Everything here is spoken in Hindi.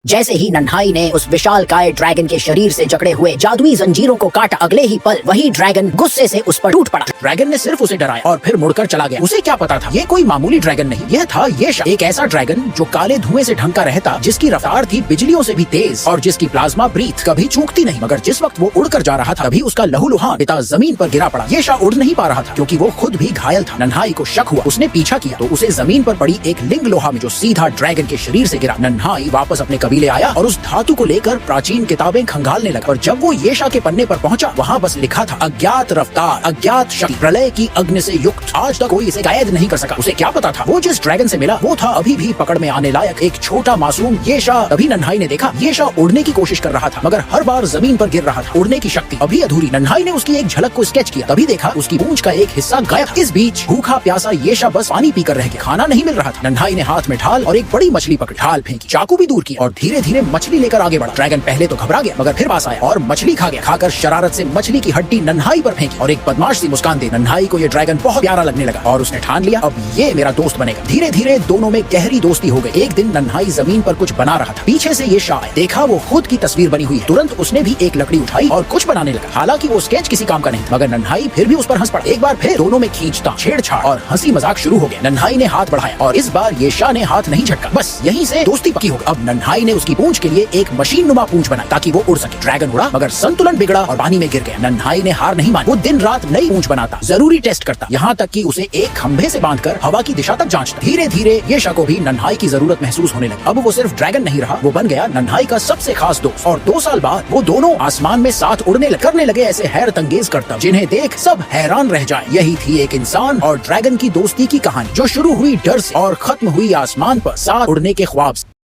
जैसे ही नन्हाई ने उस विशालकाय ड्रैगन के शरीर से जकड़े हुए जादुई जंजीरों को काटा, अगले ही पल वही ड्रैगन गुस्से से उस पर टूट पड़ा। ड्रैगन ने सिर्फ उसे डराया और फिर मुड़कर चला गया। उसे क्या पता था ये कोई मामूली ड्रैगन नहीं, यह था येशा, एक ऐसा ड्रैगन जो काले धुएं से ढंका रहता, जिसकी रफ्तार थी बिजलियों से भी तेज और जिसकी प्लाज्मा ब्रीथ कभी चूकती नहीं। मगर जिस वक्त वो उड़कर जा रहा था तभी उसका लहूलुहान पिता जमीन पर गिरा पड़ा। येशा उड़ नहीं पा रहा था क्योंकि वो खुद भी घायल था। नन्हाई को शक हुआ, उसने पीछा किया तो उसे जमीन पर पड़ी एक लिंग लोहा में जो सीधा ड्रैगन के शरीर से गिरा। नन्हाई वापस अपने कबीले आया और उस धातु को लेकर प्राचीन किताबें खंगालने लगा। और जब वो येशा के पन्ने पर पहुंचा, वहाँ बस लिखा था अज्ञात रफ्तार, अज्ञात शक्ति, प्रलय की अग्नि से युक्त। आज तक कोई इसे कैद नहीं कर सका। उसे क्या पता था वो जिस ड्रैगन से मिला वो था अभी भी पकड़ में आने लायक एक छोटा मासूम येशा। तभी नन्हाई ने देखा येशा उड़ने की कोशिश कर रहा था मगर हर बार जमीन पर गिर रहा था। उड़ने की शक्ति अभी अधूरी। नन्हाई ने उसकी एक झलक को स्केच किया, तभी देखा उसकी पूंछ का एक हिस्सा गायब था। इस बीच भूखा प्यासा येशा बस पानी पीकर रह गया। खाना नहीं मिल रहा था। नन्हाई ने हाथ में ढाल और एक बड़ी मछली पकड़ी, ढाल फेंकी, चाकू भी दूर किया और धीरे धीरे मछली लेकर आगे बढ़ा। ड्रैगन पहले तो घबरा गया मगर फिर पास आया और मछली खा गया। खाकर शरारत से मछली की हड्डी नन्हाई पर फेंकी और एक बदमाश सी मुस्कान दे। नन्हाई को ये ड्रैगन बहुत प्यारा लगने लगा और उसने ठान लिया अब ये मेरा दोस्त बनेगा। धीरे धीरे दोनों में गहरी दोस्ती हो गई। एक दिन नन्हाई जमीन पर कुछ बना रहा था, पीछे से येशा आया, देखा वो खुद की तस्वीर बनी हुई है। तुरंत उसने भी एक लकड़ी उठाई और कुछ बनाने लगा। हालांकि वो स्केच किसी काम का नहीं था मगर नन्हाई फिर भी उस पर हंस पड़ा। एक बार फिर दोनों में खींचता, छेड़छाड़ और हंसी मजाक शुरू हो गया। नन्हाई ने हाथ बढ़ाया और इस बार येशा ने हाथ नहीं झटका। बस यहीं से दोस्ती पक्की हो गई। अब नन्हाई ने उसकी पूंछ के लिए एक मशीन नुमा पूंछ बनाई ताकि वो उड़ सके। ड्रैगन उड़ा मगर संतुलन बिगड़ा और पानी में गिर गया। नन्हाई ने हार नहीं मानी, वो दिन रात नई पूंछ बनाता, जरूरी टेस्ट करता, यहाँ तक कि उसे एक खंभे से बांधकर हवा की दिशा तक जांचता। धीरे धीरे येशा को भी नन्हाई की जरूरत महसूस होने लगी। अब वो सिर्फ ड्रैगन नहीं रहा, वो बन गया नन्हाई का सबसे खास दोस्त। और 2 साल बाद वो दोनों आसमान में साथ करने लगे ऐसे हैरत अंगेज करतब जिन्हें देख सब हैरान रह जाए। यही थी एक इंसान और ड्रैगन की दोस्ती की कहानी जो शुरू हुई डर से और खत्म हुई आसमान पर साथ उड़ने के ख्वाब से।